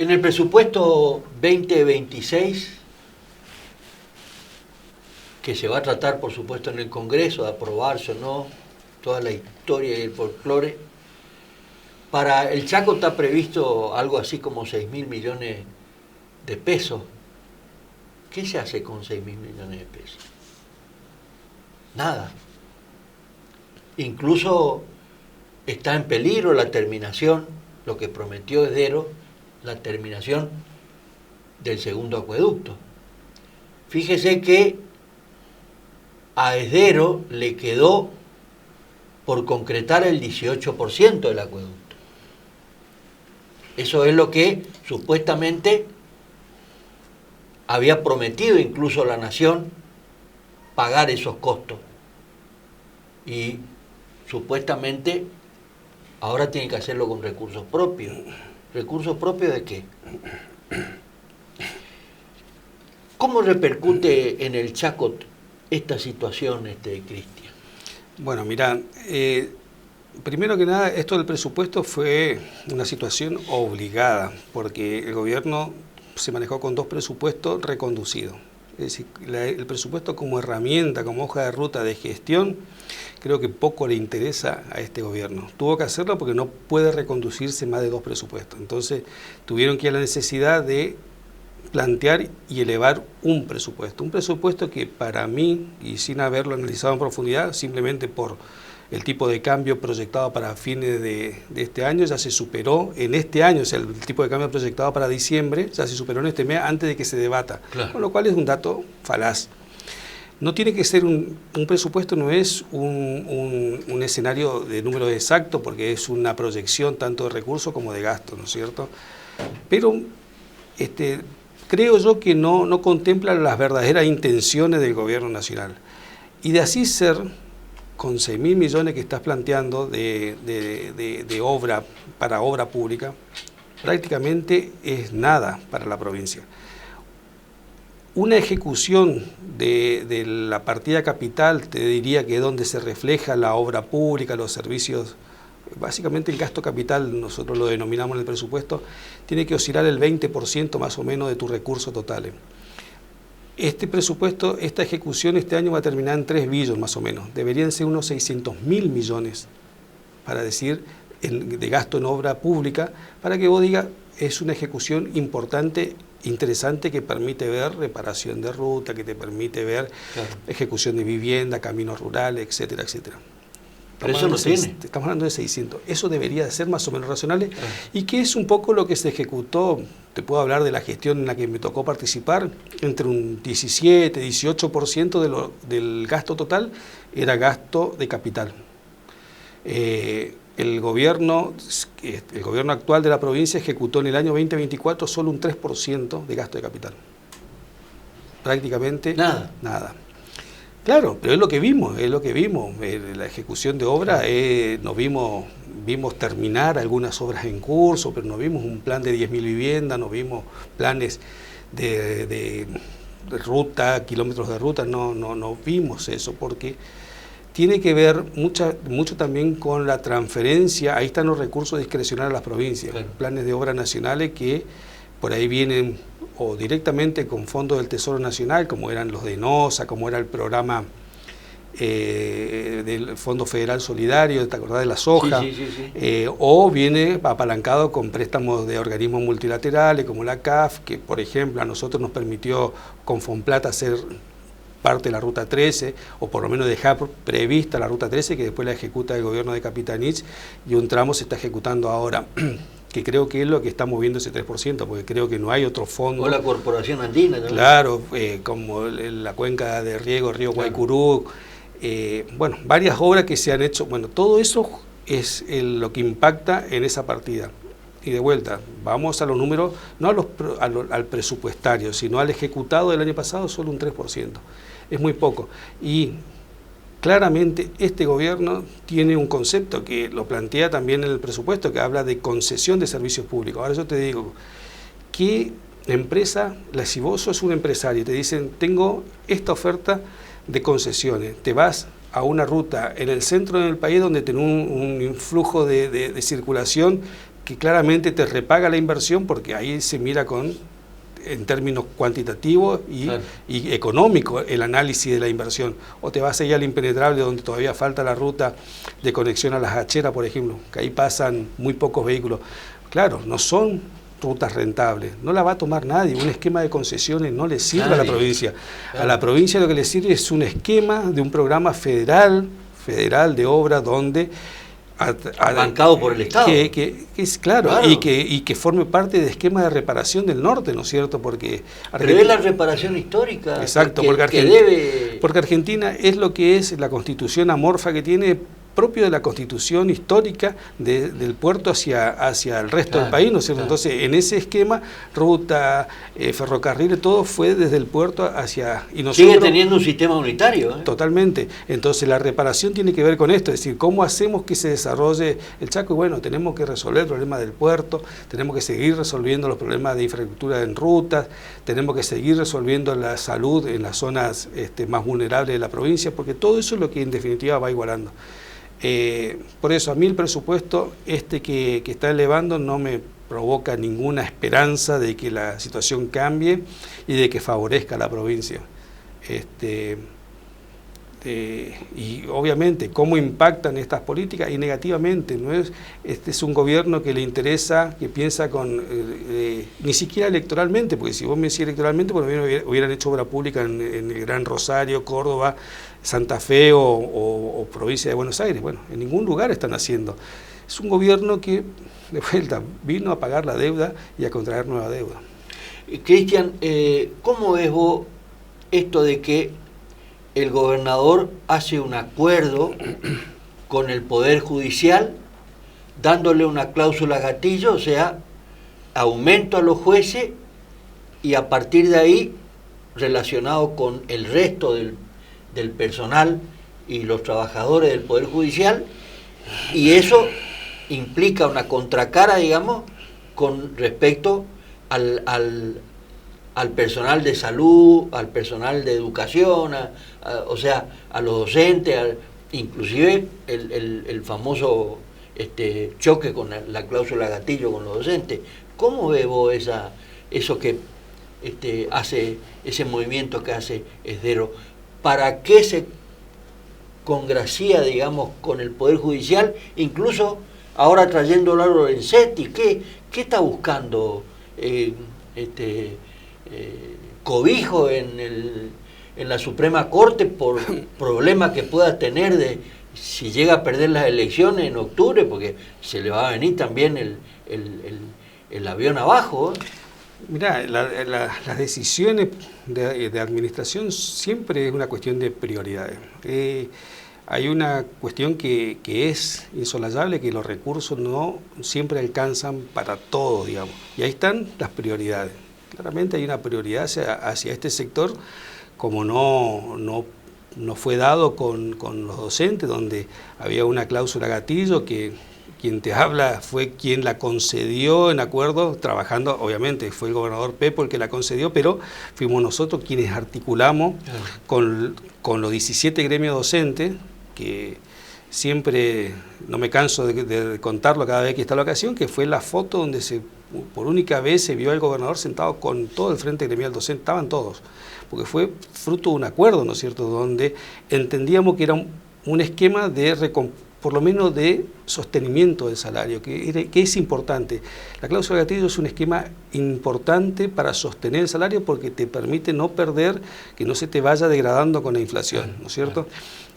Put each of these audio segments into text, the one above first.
En el presupuesto 2026, que se va a tratar, por supuesto, en el Congreso, de aprobarse o no, toda la historia y el folclore, para el Chaco está previsto algo así como 6.000 millones de pesos. ¿Qué se hace con 6.000 millones de pesos? Nada. Incluso está en peligro la terminación, lo que prometió Esdero, la terminación del segundo acueducto. Fíjese que a Esdero le quedó por concretar el 18% del acueducto. Eso es lo que supuestamente había prometido incluso la Nación, pagar esos costos. Y supuestamente ahora tiene que hacerlo con recursos propios. ¿Recursos propios de qué? ¿Cómo repercute en el Chaco esta situación, Cristian? Bueno, mira, primero que nada, esto del presupuesto fue una situación obligada, porque el gobierno se manejó con dos presupuestos reconducidos. Es decir, el presupuesto como herramienta, como hoja de ruta de gestión, creo que poco le interesa a este gobierno. Tuvo que hacerlo porque no puede reconducirse más de dos presupuestos. Entonces, tuvieron que ir a la necesidad de plantear y elevar un presupuesto que para mí, y sin haberlo analizado en profundidad, simplemente por el tipo de cambio proyectado para fines de este año ya se superó en este año, o sea, el tipo de cambio proyectado para diciembre ya se superó en este mes antes de que se debata, claro. Con lo cual es un dato falaz. No tiene que ser un presupuesto, no es un escenario de números exactos, porque es una proyección tanto de recursos como de gastos, ¿no es cierto? Pero creo yo que no contempla las verdaderas intenciones del gobierno nacional. Y de así ser, con 6.000 millones que estás planteando de obra para obra pública, prácticamente es nada para la provincia. Una ejecución de la partida capital, te diría que es donde se refleja la obra pública, los servicios, básicamente el gasto capital, nosotros lo denominamos en el presupuesto, tiene que oscilar el 20% más o menos de tus recursos totales. Este presupuesto, esta ejecución este año va a terminar en 3 billones más o menos. Deberían ser unos 600.000 millones, para decir, de gasto en obra pública, para que vos digas, es una ejecución importante, interesante, que permite ver reparación de ruta, que te permite ver ejecución de vivienda, caminos rurales, etcétera, etcétera. Pero eso no tiene. Estamos hablando de 600. Eso debería de ser más o menos razonable, y que es un poco lo que se ejecutó. Te puedo hablar de la gestión en la que me tocó participar, entre un 17, 18% del gasto total era gasto de capital. El gobierno actual de la provincia ejecutó en el año 2024 solo un 3% de gasto de capital. Prácticamente nada. Claro, pero es lo que vimos, la ejecución de obra, nos vimos terminar algunas obras en curso, pero no vimos un plan de 10.000 viviendas, no vimos planes de ruta, kilómetros de ruta, no vimos eso, porque tiene que ver mucho también con la transferencia. Ahí están los recursos discrecionales a las provincias, claro. Planes de obras nacionales que por ahí vienen o directamente con fondos del Tesoro Nacional, como eran los de NOSA, como era el programa del Fondo Federal Solidario, ¿te acordás de la soja? Sí. O viene apalancado con préstamos de organismos multilaterales como la CAF, que por ejemplo a nosotros nos permitió con Fonplata hacer parte de la Ruta 13, o por lo menos dejar prevista la Ruta 13, que después la ejecuta el gobierno de Capitanich, y un tramo se está ejecutando ahora, que creo que es lo que está moviendo ese 3%, porque creo que no hay otro fondo. O la Corporación Andina, ¿no? Claro, como la cuenca de riego Río Guaycurú, bueno, varias obras que se han hecho, bueno, todo eso es lo que impacta en esa partida. Y de vuelta, vamos a los números, no al presupuestario, sino al ejecutado del año pasado, solo un 3%. Es muy poco. Y claramente este gobierno tiene un concepto que lo plantea también en el presupuesto, que habla de concesión de servicios públicos. Ahora yo te digo, ¿qué empresa, si vos sos un empresario y te dicen, tengo esta oferta de concesiones, te vas a una ruta en el centro del país donde tenés un flujo de circulación que claramente te repaga la inversión, porque ahí se mira en términos cuantitativos Claro. y económicos el análisis de la inversión. O te vas allá al impenetrable, donde todavía falta la ruta de conexión a las Hacheras, por ejemplo, que ahí pasan muy pocos vehículos. Claro, no son rutas rentables, no la va a tomar nadie, un esquema de concesiones no le sirve a la provincia. Claro. A la provincia lo que le sirve es un esquema de un programa federal de obra donde bancado por el Estado. Que es claro. Y que forme parte de esquema de reparación del norte, ¿no es cierto? Porque prevé la reparación histórica. Exacto, porque Argentina es lo que es la constitución amorfa que tiene, propio de la constitución histórica del puerto hacia el resto del país, ¿no es cierto? Entonces, en ese esquema, ruta, ferrocarril, todo fue desde el puerto hacia... Y nosotros, sigue teniendo un sistema unitario. Totalmente. Entonces, la reparación tiene que ver con esto, es decir, cómo hacemos que se desarrolle el Chaco. Y bueno, tenemos que resolver el problema del puerto, tenemos que seguir resolviendo los problemas de infraestructura en rutas, tenemos que seguir resolviendo la salud en las zonas más vulnerables de la provincia, porque todo eso es lo que en definitiva va igualando. Por eso a mí el presupuesto que está elevando no me provoca ninguna esperanza de que la situación cambie y de que favorezca a la provincia. Y obviamente cómo impactan estas políticas, y negativamente, ¿no es? Este es un gobierno que le interesa, que piensa ni siquiera electoralmente, porque si vos me decís electoralmente, por lo menos hubieran hecho obra pública en el Gran Rosario, Córdoba, Santa Fe o provincia de Buenos Aires. Bueno, en ningún lugar están haciendo. Es un gobierno que, de vuelta, vino a pagar la deuda y a contraer nueva deuda. Cristian, ¿cómo ves vos esto de que el gobernador hace un acuerdo con el Poder Judicial, dándole una cláusula gatillo, o sea, aumento a los jueces, y a partir de ahí, relacionado con el resto del personal y los trabajadores del Poder Judicial, y eso implica una contracara, digamos, con respecto al personal de salud, al personal de educación, o sea, a los docentes, inclusive el famoso choque con la cláusula gatillo con los docentes. ¿Cómo ves vos eso que hace, ese movimiento que hace Esdero? ¿Para qué se congracia, digamos, con el Poder Judicial, incluso ahora trayéndolo a Lorenzetti? ¿Qué está buscando cobijo en la Suprema Corte por problemas que pueda tener si llega a perder las elecciones en octubre, porque se le va a venir también el avión abajo? Mirá, las decisiones de administración siempre es una cuestión de prioridades. Hay una cuestión que es insolayable, que los recursos no siempre alcanzan para todo, digamos, y ahí están las prioridades. Claramente hay una prioridad hacia este sector, como no fue dado con los docentes, donde había una cláusula gatillo que quien te habla fue quien la concedió en acuerdo, trabajando, obviamente fue el gobernador Pepo el que la concedió, pero fuimos nosotros quienes articulamos con los 17 gremios docentes, que siempre no me canso de contarlo cada vez que está la ocasión, que fue la foto donde por única vez se vio al gobernador sentado con todo el frente gremial docente, estaban todos, porque fue fruto de un acuerdo, ¿no es cierto?, donde entendíamos que era un esquema por lo menos de sostenimiento del salario, que es importante. La cláusula de gatillo es un esquema importante para sostener el salario, porque te permite no perder, que no se te vaya degradando con la inflación, ¿no es cierto?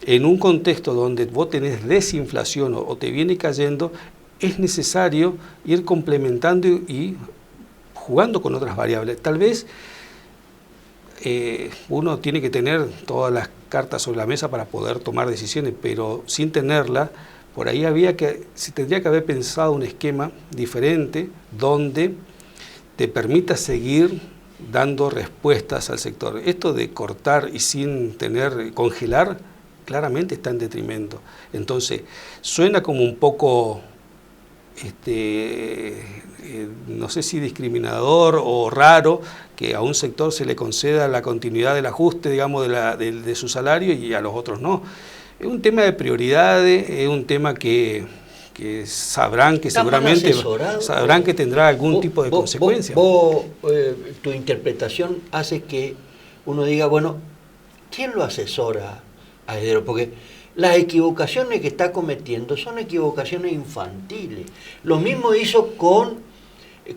En un contexto donde vos tenés desinflación o te viene cayendo, es necesario ir complementando y jugando con otras variables. Tal vez uno tiene que tener todas las cartas sobre la mesa para poder tomar decisiones, pero sin tenerla, por ahí se tendría que haber pensado un esquema diferente donde te permita seguir dando respuestas al sector. Esto de cortar y sin congelar, claramente está en detrimento. Entonces, suena como un poco, no sé si discriminador o raro, que a un sector se le conceda la continuidad del ajuste, digamos, de su salario, y a los otros no. Es un tema de prioridades, es un tema que que sabrán que ¿Está seguramente sabrán que tendrá algún tipo de consecuencia. Tu interpretación hace que uno diga, bueno, ¿quién lo asesora a Heredero? Porque las equivocaciones que está cometiendo son equivocaciones infantiles. Lo mismo hizo con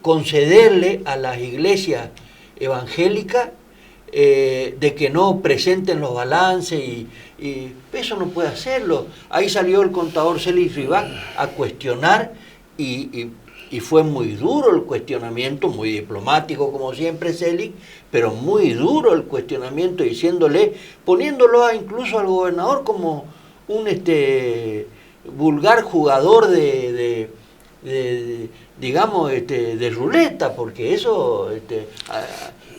concederle a las iglesias evangélicas de que no presenten los balances y eso no puede hacerlo. Ahí salió el contador Célix Rivac a cuestionar y fue muy duro el cuestionamiento, muy diplomático como siempre Célix, pero muy duro el cuestionamiento, diciéndole, poniéndolo incluso al gobernador como un vulgar jugador digamos, de ruleta, porque eso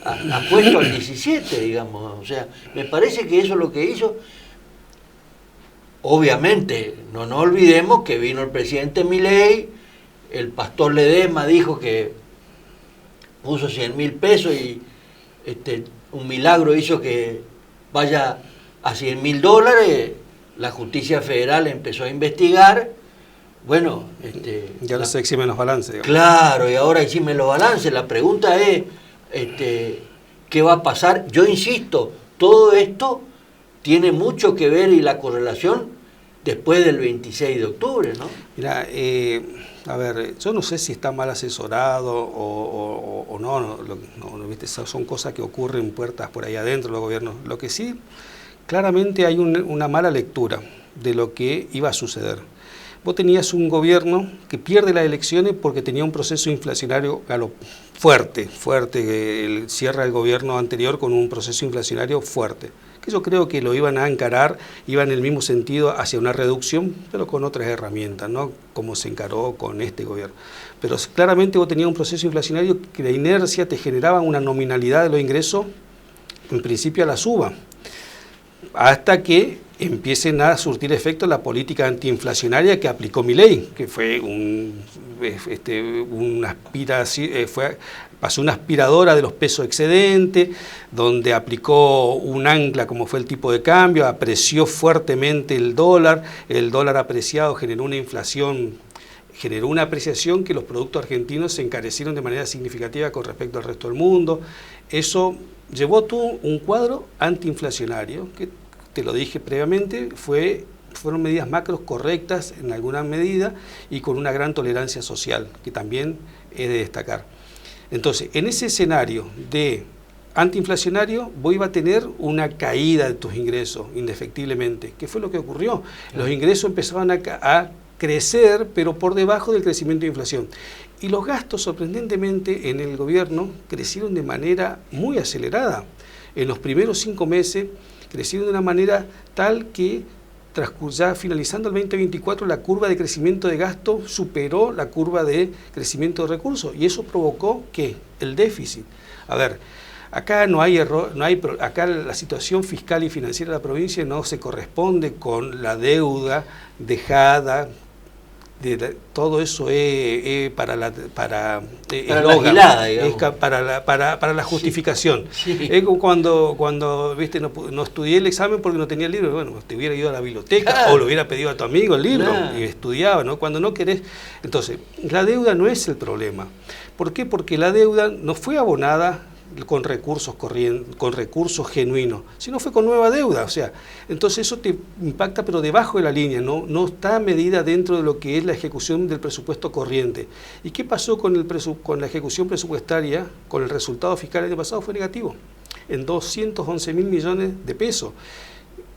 ha puesto al 17, digamos. O sea, me parece que eso es lo que hizo. Obviamente, no nos olvidemos que vino el presidente Milei, el pastor Ledesma dijo que puso 100.000 pesos y un milagro hizo que vaya a $100.000. La justicia federal empezó a investigar. Bueno, ya no se eximen los balances. Digamos. Claro, y ahora eximen los balances. La pregunta es, ¿qué va a pasar? Yo insisto, todo esto tiene mucho que ver y la correlación después del 26 de octubre, ¿no? Mira, a ver, yo no sé si está mal asesorado o no, ¿viste? Son cosas que ocurren puertas por ahí adentro de los gobiernos. Lo que sí, claramente hay una mala lectura de lo que iba a suceder. Vos tenías un gobierno que pierde las elecciones porque tenía un proceso inflacionario fuerte, cierra el gobierno anterior con un proceso inflacionario fuerte, que yo creo que lo iban a encarar, iba en el mismo sentido hacia una reducción, pero con otras herramientas, ¿no? Como se encaró con este gobierno. Pero claramente vos tenías un proceso inflacionario que la inercia te generaba una nominalidad de los ingresos, en principio a la suba, hasta que empiecen a surtir efecto la política antiinflacionaria que aplicó Milei, que fue pasó una aspiradora de los pesos excedentes, donde aplicó un ancla como fue el tipo de cambio, apreció fuertemente el dólar apreciado generó una inflación, generó una apreciación que los productos argentinos se encarecieron de manera significativa con respecto al resto del mundo. Eso llevó un cuadro antiinflacionario que, te lo dije previamente, fueron medidas macros correctas en alguna medida y con una gran tolerancia social, que también es de destacar. Entonces, en ese escenario de antiinflacionario, vos ibas a tener una caída de tus ingresos, indefectiblemente. ¿Qué fue lo que ocurrió? Los ingresos empezaban a crecer, pero por debajo del crecimiento de inflación. Y los gastos, sorprendentemente, en el gobierno crecieron de manera muy acelerada. En los primeros 5 meses, crecieron de una manera tal que ya finalizando el 2024 la curva de crecimiento de gasto superó la curva de crecimiento de recursos y eso provocó ¿qué? El déficit. A ver, acá no hay error, acá la situación fiscal y financiera de la provincia no se corresponde con la deuda dejada. Todo eso es para la justificación. Sí, sí. Es como cuando viste, no estudié el examen porque no tenía el libro. Bueno, te hubiera ido a la biblioteca, claro, o lo hubiera pedido a tu amigo el libro, claro, y estudiaba, ¿no? Cuando no querés. Entonces, la deuda no es el problema. ¿Por qué? Porque la deuda no fue abonada con recursos genuinos, sino fue con nueva deuda, o sea, entonces eso te impacta pero debajo de la línea, no está medida dentro de lo que es la ejecución del presupuesto corriente. ¿Y qué pasó con la ejecución presupuestaria? Con el resultado fiscal del año pasado fue negativo, en 211.000 millones de pesos.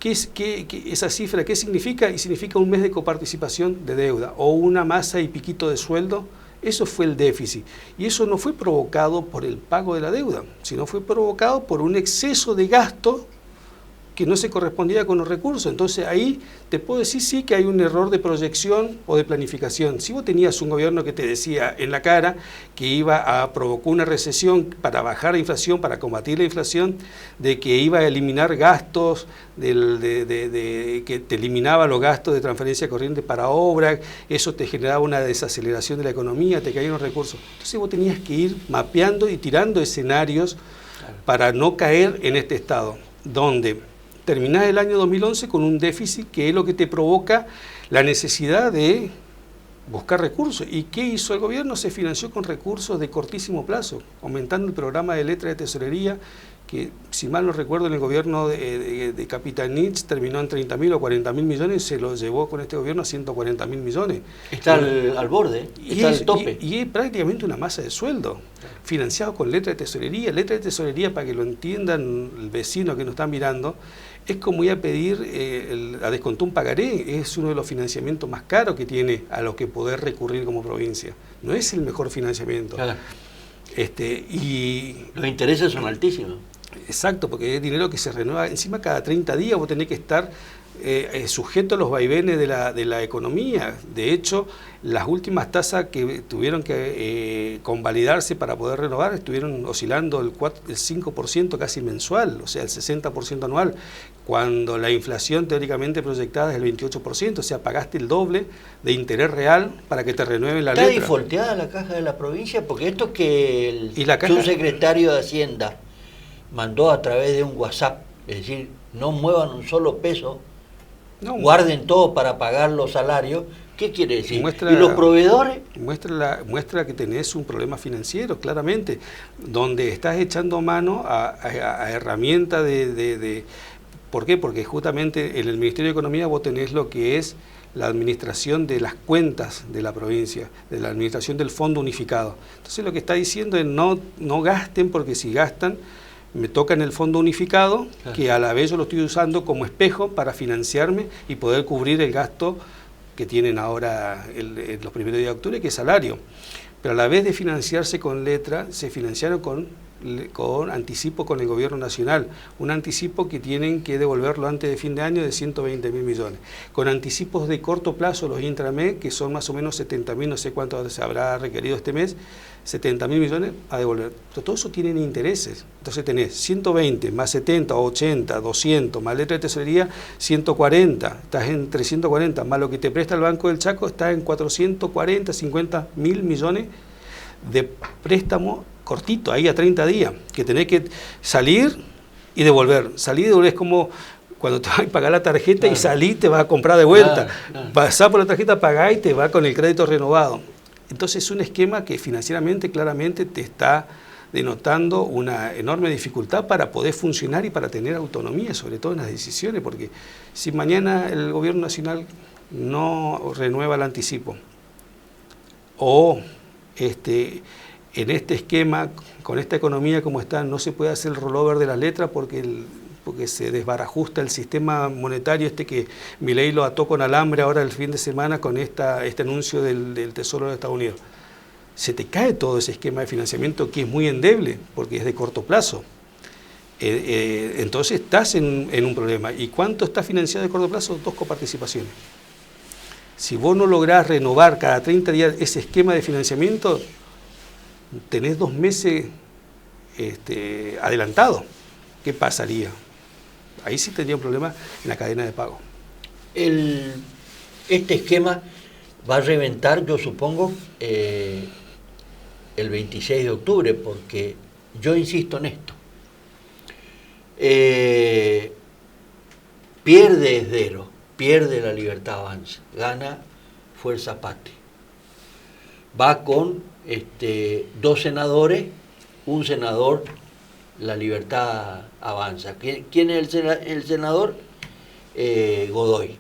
Esa cifra, ¿qué significa? Y significa un mes de coparticipación de deuda o una masa y piquito de sueldo. Eso fue el déficit. Y eso no fue provocado por el pago de la deuda, sino fue provocado por un exceso de gasto que no se correspondía con los recursos. Entonces ahí te puedo decir sí que hay un error de proyección o de planificación. Si vos tenías un gobierno que te decía en la cara que iba a provocar una recesión para bajar la inflación, para combatir la inflación, de que iba a eliminar gastos, que te eliminaba los gastos de transferencia corriente para obra, eso te generaba una desaceleración de la economía, te caían los recursos. Entonces vos tenías que ir mapeando y tirando escenarios para no caer en este estado, donde terminás el año 2011 con un déficit que es lo que te provoca la necesidad de buscar recursos. ¿Y qué hizo el gobierno? Se financió con recursos de cortísimo plazo, aumentando el programa de letra de tesorería, que si mal no recuerdo en el gobierno de Capitanich terminó en 30.000 o 40.000 millones, se lo llevó con este gobierno a 140.000 millones. Está al borde, está al tope. Y es prácticamente una masa de sueldo, financiado con letra de tesorería. Letra de tesorería, para que lo entiendan el vecino que nos está mirando, es como ir a pedir a descontar un pagaré. Es uno de los financiamientos más caros que tiene a los que poder recurrir como provincia. No es el mejor financiamiento. Claro. Y los intereses son altísimos. Exacto, porque es dinero que se renueva. Encima cada 30 días vos tenés que estar sujeto a los vaivenes de la economía. De hecho, las últimas tasas que tuvieron que convalidarse para poder renovar estuvieron oscilando el 5% casi mensual, o sea, el 60% anual, cuando la inflación teóricamente proyectada es el 28%, o sea, pagaste el doble de interés real para que te renueven la letra. ¿Está defaulteada la caja de la provincia? Porque esto que el caja... subsecretario de Hacienda mandó a través de un WhatsApp, es decir, no muevan un solo peso, guarden todo para pagar los salarios. ¿Qué quiere decir? ¿Y los proveedores? Muestra que tenés un problema financiero, claramente, donde estás echando mano a herramientas de... ¿Por qué? Porque justamente en el Ministerio de Economía vos tenés lo que es la administración de las cuentas de la provincia, de la administración del fondo unificado. Entonces lo que está diciendo es no gasten, porque si gastan, me toca en el fondo unificado, claro, que a la vez yo lo estoy usando como espejo para financiarme y poder cubrir el gasto que tienen ahora en los primeros días de octubre, que es salario. Pero a la vez de financiarse con letra, se financiaron con anticipo con el gobierno nacional, un anticipo que tienen que devolverlo antes de fin de año de 120.000 millones, con anticipos de corto plazo, los intrames, que son más o menos 70.000, no sé cuánto se habrá requerido este mes, 70.000 millones a devolver. Pero todo eso tienen intereses. Entonces tenés 120 más 70, 80, 200, más letra de tesorería, 140. Estás en 340, más lo que te presta el Banco del Chaco, estás en 440, 50.000 millones de préstamo cortito, ahí a 30 días, que tenés que salir y devolver. Salir y devolver es como cuando te vas a pagar la tarjeta, claro, y salís, te vas a comprar de vuelta. Claro. Pasás por la tarjeta, pagás y te va con el crédito renovado. Entonces es un esquema que financieramente claramente te está denotando una enorme dificultad para poder funcionar y para tener autonomía, sobre todo en las decisiones, porque si mañana el gobierno nacional no renueva el anticipo o en este esquema, con esta economía como está, no se puede hacer el rollover de las letras porque se desbarajusta el sistema monetario que Milei lo ató con alambre ahora el fin de semana con este anuncio del Tesoro de Estados Unidos. Se te cae todo ese esquema de financiamiento que es muy endeble porque es de corto plazo. Entonces estás en un problema. ¿Y cuánto está financiado de corto plazo? 2 coparticipaciones. Si vos no lográs renovar cada 30 días ese esquema de financiamiento, tenés 2 meses adelantado. ¿Qué pasaría? Ahí sí tendría un problema en la cadena de pago. Este esquema va a reventar, yo supongo, el 26 de octubre, porque yo insisto en esto. Pierde Esdero, pierde La Libertad Avanza, gana Fuerza Patria. Va con 2 senadores, un senador, La Libertad Avanza. ¿Quién es el senador? Godoy.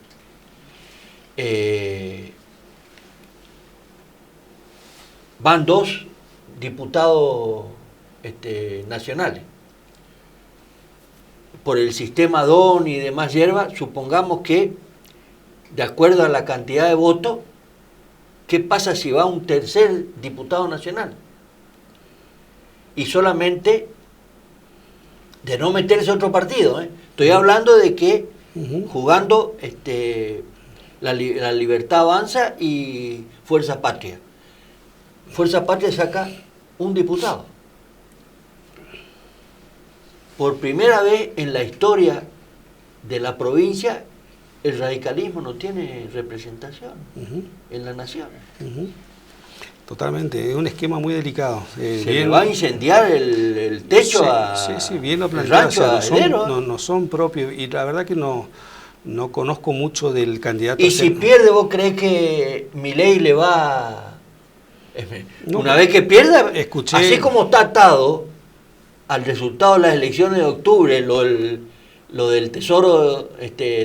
Van 2 diputados nacionales. Por el sistema DON y demás hierba, supongamos que, de acuerdo a la cantidad de votos, ¿qué pasa si va un tercer diputado nacional? Y solamente de no meterse otro partido, ¿eh? Estoy hablando de que jugando la Libertad Avanza y Fuerza Patria. Fuerza Patria saca un diputado. Por primera vez en la historia de la provincia, el radicalismo no tiene representación en la nación. Totalmente, es un esquema muy delicado. Se le va a incendiar el techo sí, bien lo planteado, o sea, no son propios, y la verdad que no no conozco mucho del candidato. Y si pierde, ¿vos creés que Milei le va? No, una vez que pierda, escuché, así como está atado al resultado de las elecciones de octubre, lo del Tesoro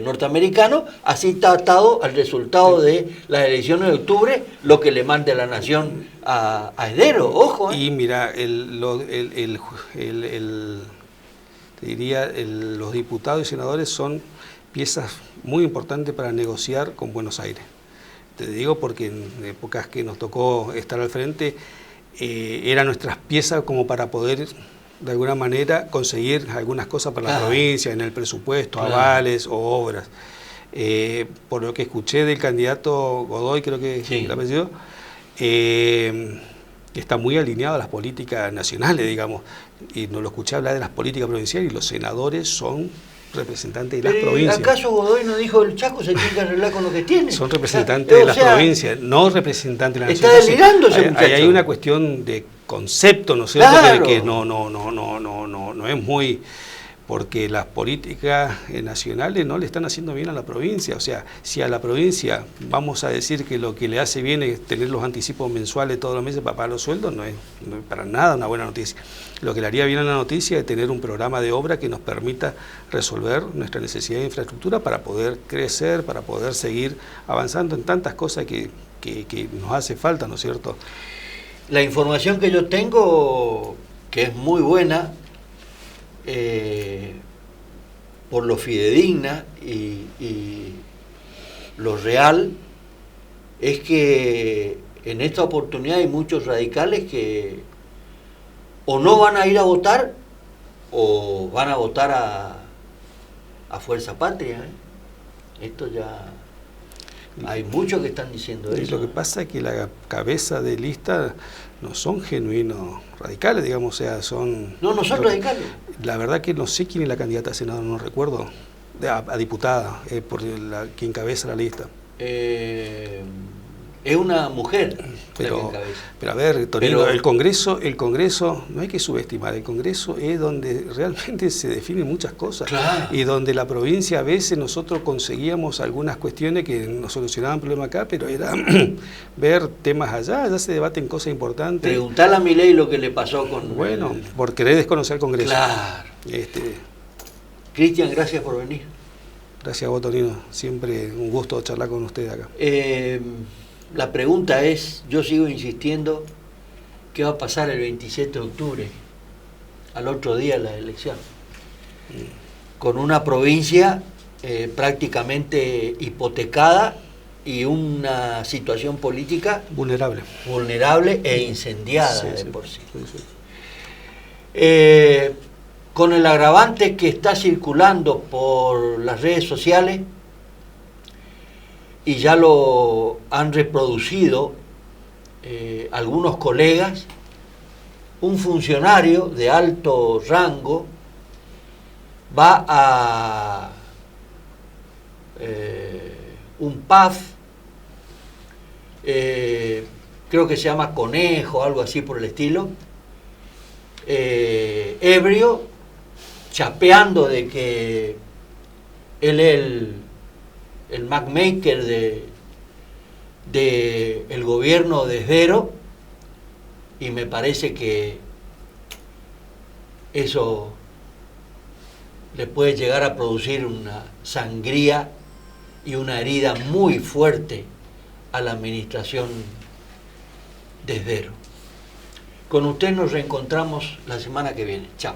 norteamericano, así está atado al resultado de las elecciones de octubre, lo que le mande la nación a Esdero, ojo. Y mira, te diría, los diputados y senadores son piezas muy importantes para negociar con Buenos Aires. Te digo porque en épocas que nos tocó estar al frente, eran nuestras piezas como para poder de alguna manera conseguir algunas cosas para la provincia, en el presupuesto, avales o obras. Por lo que escuché del candidato Godoy, creo que sí, el apellido, está muy alineado a las políticas nacionales, digamos, y no lo escuché hablar de las políticas provinciales, y los senadores son representantes de las provincias. ¿Acaso Godoy no dijo el Chaco se tiene que arreglar con lo que tiene? Son representantes de las provincias, no representantes de la nación. Está delirando ese muchacho. Hay una cuestión de concepto, ¿no es cierto? Claro. Que no es muy... Porque las políticas nacionales no le están haciendo bien a la provincia. O sea, si a la provincia vamos a decir que lo que le hace bien es tener los anticipos mensuales todos los meses para pagar los sueldos, no es para nada una buena noticia. Lo que le haría bien a la noticia es tener un programa de obra que nos permita resolver nuestra necesidad de infraestructura para poder crecer, para poder seguir avanzando en tantas cosas que nos hace falta, ¿no es cierto? La información que yo tengo, que es muy buena, por lo fidedigna y lo real, es que en esta oportunidad hay muchos radicales que o no van a ir a votar o van a votar a Fuerza Patria. Esto ya... Hay muchos que están diciendo eso. Y lo que pasa es que la cabeza de lista no son genuinos radicales, digamos, o sea, son... No son radicales. La verdad que no sé quién es la candidata a senador, no recuerdo, a diputada, quien encabeza la lista. Es una mujer pero a ver, Tonino, el Congreso no hay que subestimar, el Congreso es donde realmente se definen muchas cosas, claro. Y donde la provincia a veces nosotros conseguíamos algunas cuestiones que nos solucionaban problemas acá, pero era ver temas allá se debaten cosas importantes. Preguntarle a Milei lo que le pasó con... Bueno, por querer desconocer el Congreso. Claro. Cristian, gracias por venir. Gracias a vos, Tonino, siempre un gusto charlar con usted acá. La pregunta es, yo sigo insistiendo, ¿qué va a pasar el 27 de octubre, al otro día de la elección? Con una provincia prácticamente hipotecada y una situación política vulnerable e incendiada por sí. Con el agravante que está circulando por las redes sociales, y ya lo han reproducido algunos colegas, un funcionario de alto rango va a un pub, creo que se llama Conejo, algo así por el estilo, ebrio, chapeando de que él es el Macmaker de el gobierno de Esdero, y me parece que eso le puede llegar a producir una sangría y una herida muy fuerte a la administración de Esdero. Con usted nos reencontramos la semana que viene. Chao.